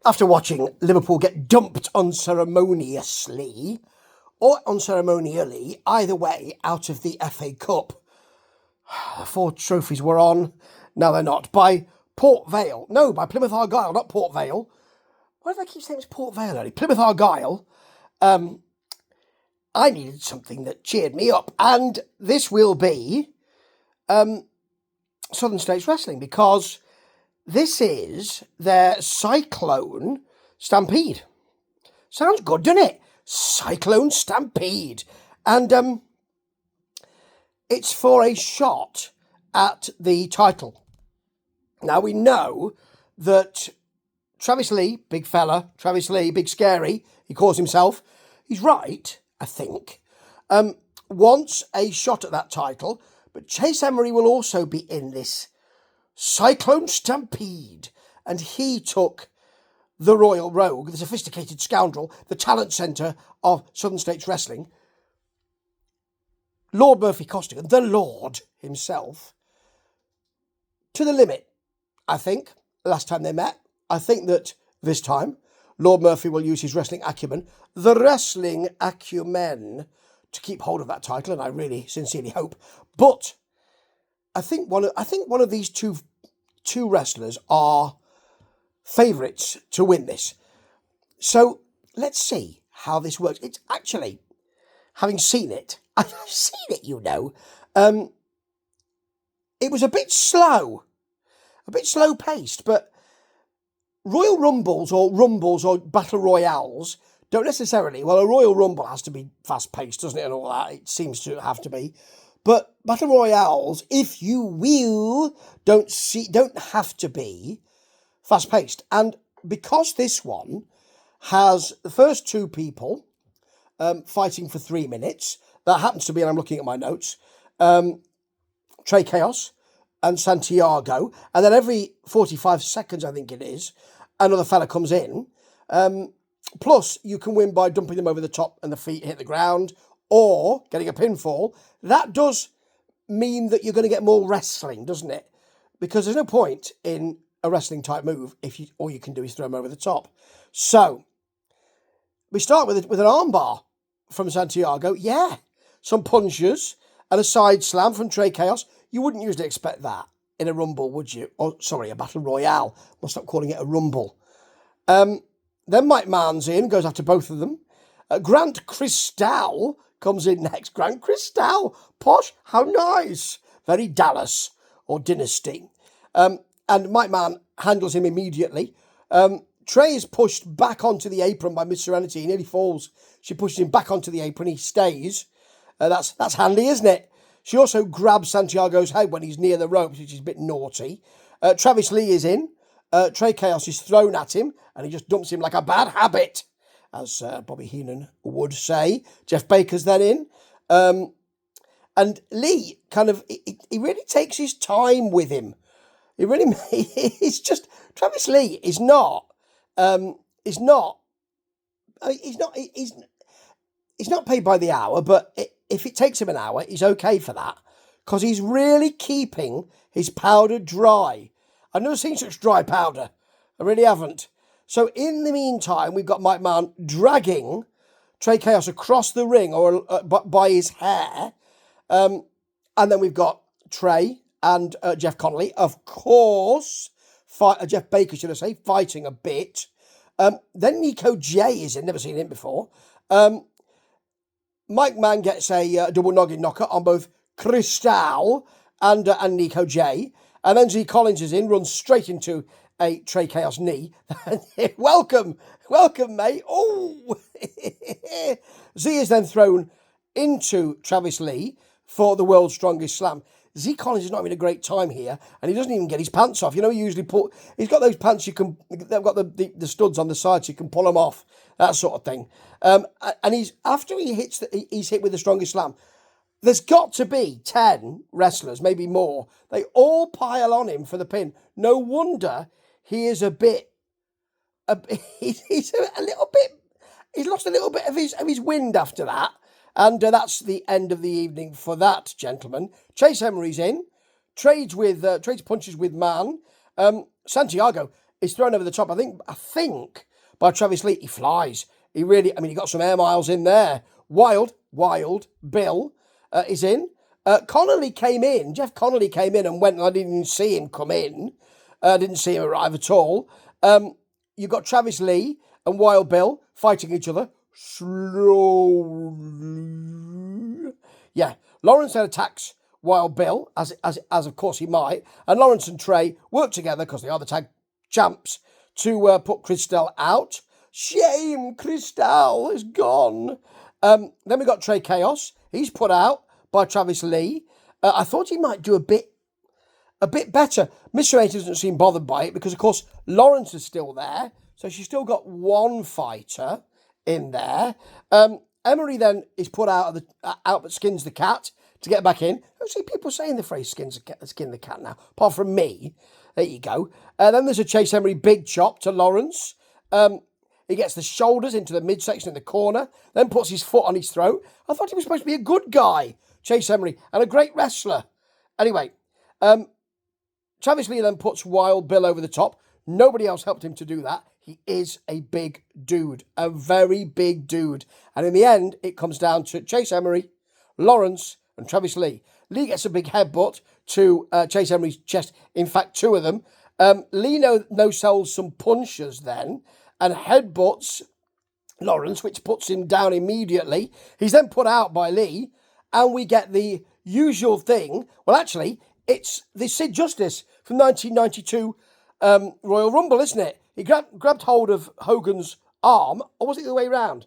After watching Liverpool get dumped unceremoniously, or unceremonially, either way, out of the FA Cup, 4 trophies were on, now they're not, by Port Vale. No, by Plymouth Argyle, not Port Vale. Why do I keep saying it's Port Vale only? Plymouth Argyle. I needed something that cheered me up, and this will be Southern States Wrestling, because this is their Cyclone Stampede. Sounds good, doesn't it? Cyclone Stampede. And it's for a shot at the title. Now, we know that Travis Lee, big fella, Travis Lee, big scary, he calls himself, he's right, I think, wants a shot at that title, but Chase Emery will also be in this Cyclone Stampede, and he took the Royal Rogue, the sophisticated scoundrel, the talent centre of Southern States Wrestling, Lord Murphy Costigan, the Lord himself, to the limit, I think, last time they met. I think that this time, Lord Murphy will use his wrestling acumen, the wrestling acumen, to keep hold of that title, and I really sincerely hope. But I think one of these two wrestlers are favourites to win this. So let's see how this works. It's actually, having seen it, I've seen it, you know. It was a bit slow paced, but Royal Rumbles or Battle Royales don't necessarily, well, a Royal Rumble has to be fast paced, doesn't it, and all that, it seems to have to be. But Battle Royales, if you will, don't have to be fast paced. And because this one has the first 2 people fighting for 3 minutes, that happens to be, and I'm looking at my notes, Trey Chaos and Santiago, and then every 45 seconds, I think it is, another fella comes in. Plus, you can win by dumping them over the top and the feet hit the ground, or getting a pinfall. That does mean that you're going to get more wrestling, doesn't it? Because there's no point in a wrestling type move if all you can do is throw them over the top. So we start with an armbar from Santiago. Yeah, some punches and a side slam from Trey Chaos. You wouldn't usually expect that in a Rumble, would you? Oh, sorry, a Battle Royale. Must stop calling it a Rumble. Then Mike Man's in, goes after both of them. Grant Cristal comes in next. Grant Cristal, posh, how nice. Very Dallas or Dynasty. And Mike Mann handles him immediately. Trey is pushed back onto the apron by Miss Serenity. He nearly falls. She pushes him back onto the apron. He stays. That's handy, isn't it? She also grabs Santiago's head when he's near the ropes, which is a bit naughty. Travis Lee is in. Trey Chaos is thrown at him, and he just dumps him like a bad habit, as Bobby Heenan would say. Jeff Baker's then in. And Lee kind of, he really takes his time with him. He really, he's just, Travis Lee is not paid by the hour, but if it takes him an hour, he's okay for that, because he's really keeping his powder dry. I've never seen such dry powder. I really haven't. So in the meantime, we've got Mike Mann dragging Trey Chaos across the ring or by his hair. And then we've got Trey and Jeff Connolly, of course, Jeff Baker, should I say, fighting a bit. Then Nico J is in, never seen him before. Mike Mann gets a double noggin knocker on both Cristal and Nico J. And then Z Collins is in, runs straight into a Trey Chaos knee. Welcome, mate. Oh! Z is then thrown into Travis Lee for the world's strongest slam. Z Collins is not having a great time here, and he doesn't even get his pants off. You know, he usually he's got those pants they've got the studs on the side so you can pull them off, that sort of thing. And after he's hit with the strongest slam, there's got to be 10 wrestlers, maybe more. They all pile on him for the pin. No wonder he is he's lost a little bit of his wind after that. And that's the end of the evening for that, gentlemen. Chase Emery's in, trades punches with Mann. Santiago is thrown over the top. I think by Travis Lee. He flies. He really, he got some air miles in there. Wild Bill is in. Connolly came in. Jeff Connolly came in and went, and I didn't even see him come in. Didn't see him arrive at all. You've got Travis Lee and Wild Bill fighting each other slowly. Yeah, Lawrence then attacks Wild Bill, as of course he might, and Lawrence and Trey work together, because they are the tag champs, to put Christel out. Shame, Christel is gone. Then we got Trey Chaos. He's put out by Travis Lee. I thought he might do a bit better. Mr. 8 doesn't seem bothered by it because, of course, Lawrence is still there. So she's still got one fighter in there. Emery then is put out but skins the cat to get back in. I see people saying the phrase skin the cat now, apart from me. There you go. Then there's a Chase Emery big chop to Lawrence. He gets the shoulders into the midsection in the corner, then puts his foot on his throat. I thought he was supposed to be a good guy, Chase Emery, and a great wrestler. Anyway, Travis Lee then puts Wild Bill over the top. Nobody else helped him to do that. He is a big dude, a very big dude. And in the end, it comes down to Chase Emery, Lawrence, and Travis Lee. Lee gets a big headbutt to Chase Emery's chest. In fact, two of them. Lee no-sells some punches then and headbutts Lawrence, which puts him down immediately. He's then put out by Lee, and we get the usual thing. Well, actually, it's the Sid Justice from 1992 Royal Rumble, isn't it? He grabbed hold of Hogan's arm, or was it the other way around?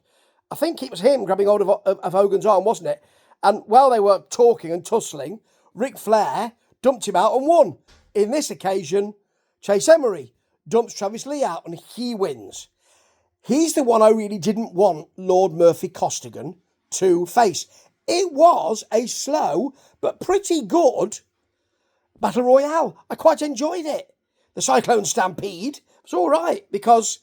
I think it was him grabbing hold of Hogan's arm, wasn't it? And while they were talking and tussling, Ric Flair dumped him out and won. In this occasion, Chase Emery dumps Travis Lee out and he wins. He's the one I really didn't want Lord Murphy Costigan to face. It was a slow but pretty good Battle Royale. I quite enjoyed it. The Cyclone Stampede was all right because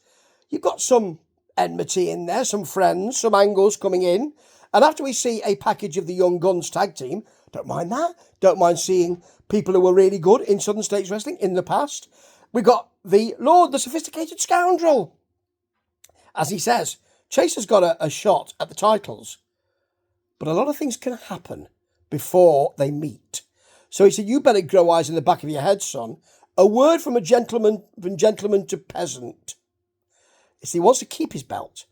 you've got some enmity in there, some friends, some angles coming in. And after we see a package of the Young Guns tag team, don't mind that. Don't mind seeing people who were really good in Southern States Wrestling in the past. We got the Lord, the Sophisticated Scoundrel. As he says, Chase has got a shot at the titles. But a lot of things can happen before they meet. So he said, you better grow eyes in the back of your head, son. A word from gentleman to peasant. He wants to keep his belt.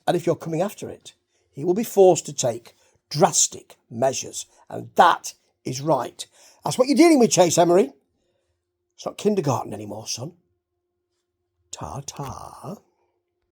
And if you're coming after it, he will be forced to take drastic measures. And that is right. That's what you're dealing with, Chase Emery. It's not kindergarten anymore, son. Ta-ta.